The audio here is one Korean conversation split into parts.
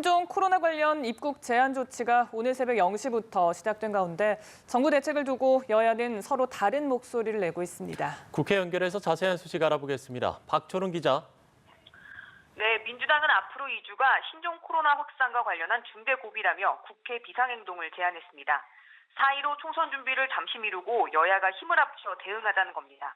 신종 코로나 관련 입국 제한 조치가 오늘 새벽 0시부터 시작된 가운데 정부 대책을 두고 여야는 서로 다른 목소리를 내고 있습니다. 국회 연결해서 자세한 소식 알아보겠습니다. 박초롱 기자. 네, 민주당은 앞으로 2주가 신종 코로나 확산과 관련한 중대 고비라며 국회 비상행동을 제안했습니다. 4.15 총선 준비를 잠시 미루고 여야가 힘을 합쳐 대응하자는 겁니다.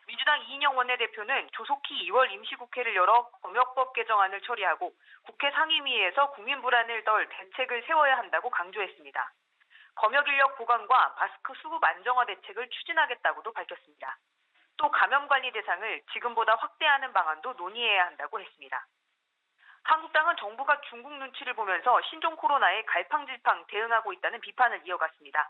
민주당 이인영 원내대표는 조속히 2월 임시국회를 열어 검역법 개정안을 처리하고 국회 상임위에서 국민 불안을 덜 대책을 세워야 한다고 강조했습니다. 검역인력 보강과 마스크 수급 안정화 대책을 추진하겠다고도 밝혔습니다. 또 감염관리 대상을 지금보다 확대하는 방안도 논의해야 한다고 했습니다. 한국당은 정부가 중국 눈치를 보면서 신종 코로나에 갈팡질팡 대응하고 있다는 비판을 이어갔습니다.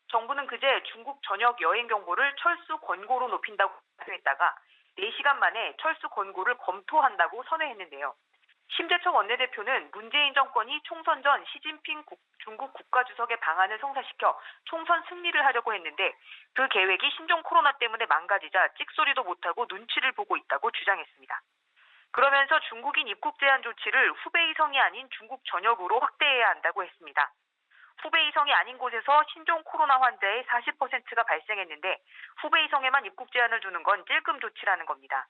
정부는 그제 중국 전역 여행 경보를 철수 권고로 높인다고 발표했다가 4시간 만에 철수 권고를 검토한다고 선회했는데요. 심재철 원내대표는 문재인 정권이 총선 전 시진핑 중국 국가주석의 방안을 성사시켜 총선 승리를 하려고 했는데 그 계획이 신종 코로나 때문에 망가지자 찍소리도 못하고 눈치를 보고 있다고 주장했습니다. 그러면서 중국인 입국 제한 조치를 후베이 성이 아닌 중국 전역으로 확대해야 한다고 했습니다. 후베이 성이 아닌 곳에서 신종 코로나 환자의 40%가 발생했는데 후베이 성에만 입국 제한을 두는 건 찔끔 조치라는 겁니다.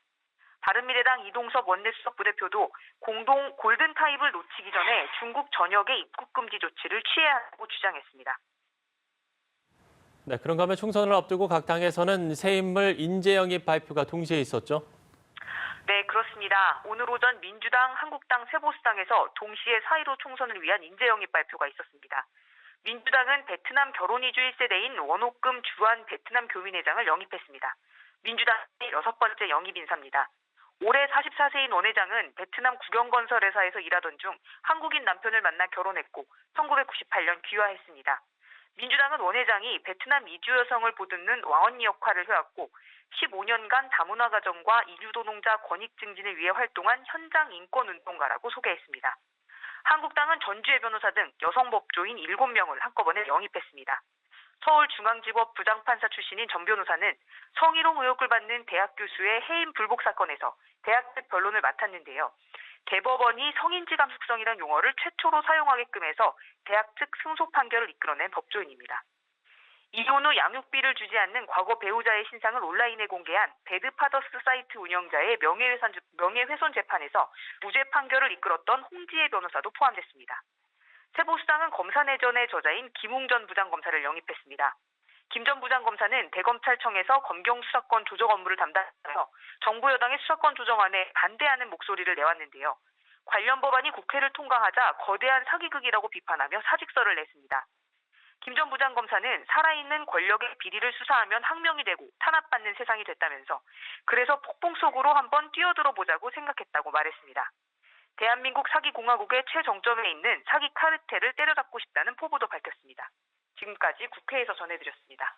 바른미래당 이동섭 원내수석 부대표도 공동 골든타입을 놓치기 전에 중국 전역의 입국 금지 조치를 취해야 한다고 주장했습니다. 네, 그런가 하면 총선을 앞두고 각 당에서는 새 인물 인재 영입 발표가 동시에 있었죠? 네, 그렇습니다. 오늘 오전 민주당, 한국당, 세보수당에서 동시에 4.15 총선을 위한 인재 영입 발표가 있었습니다. 민주당은 베트남 결혼 이주 1세대인 원옥금 주한 베트남 교민회장을 영입했습니다. 민주당의 6번째 영입 인사입니다. 올해 44세인 원 회장은 베트남 국영건설회사에서 일하던 중 한국인 남편을 만나 결혼했고 1998년 귀화했습니다. 민주당은 원 회장이 베트남 이주 여성을 보듬는 왕언니 역할을 해왔고 15년간 다문화 가정과 이주도 농자 권익 증진을 위해 활동한 현장 인권운동가라고 소개했습니다. 한국당은 전주의 변호사 등 여성 법조인 7명을 한꺼번에 영입했습니다. 서울중앙지법 부장판사 출신인 전 변호사는 성희롱 의혹을 받는 대학 교수의 해임 불복 사건에서 대학 측 변론을 맡았는데요. 대법원이 성인지 감수성이라는 용어를 최초로 사용하게끔 해서 대학 측 승소 판결을 이끌어낸 법조인입니다. 이혼 후 양육비를 주지 않는 과거 배우자의 신상을 온라인에 공개한 배드파더스 사이트 운영자의 명예훼손 재판에서 무죄 판결을 이끌었던 홍지혜 변호사도 포함됐습니다. 세보수당은 검사내전의 저자인 김웅 전 부장검사를 영입했습니다. 김 전 부장검사는 대검찰청에서 검경 수사권 조정 업무를 담당하며 정부 여당의 수사권 조정안에 반대하는 목소리를 내왔는데요. 관련 법안이 국회를 통과하자 거대한 사기극이라고 비판하며 사직서를 냈습니다. 김 전 부장검사는 살아있는 권력의 비리를 수사하면 항명이 되고 탄압받는 세상이 됐다면서 그래서 폭풍 속으로 한번 뛰어들어 보자고 생각했다고 말했습니다. 대한민국 사기공화국의 최정점에 있는 사기 카르텔을 때려잡고 싶다는 포부도 밝혔습니다. 지금까지 국회에서 전해드렸습니다.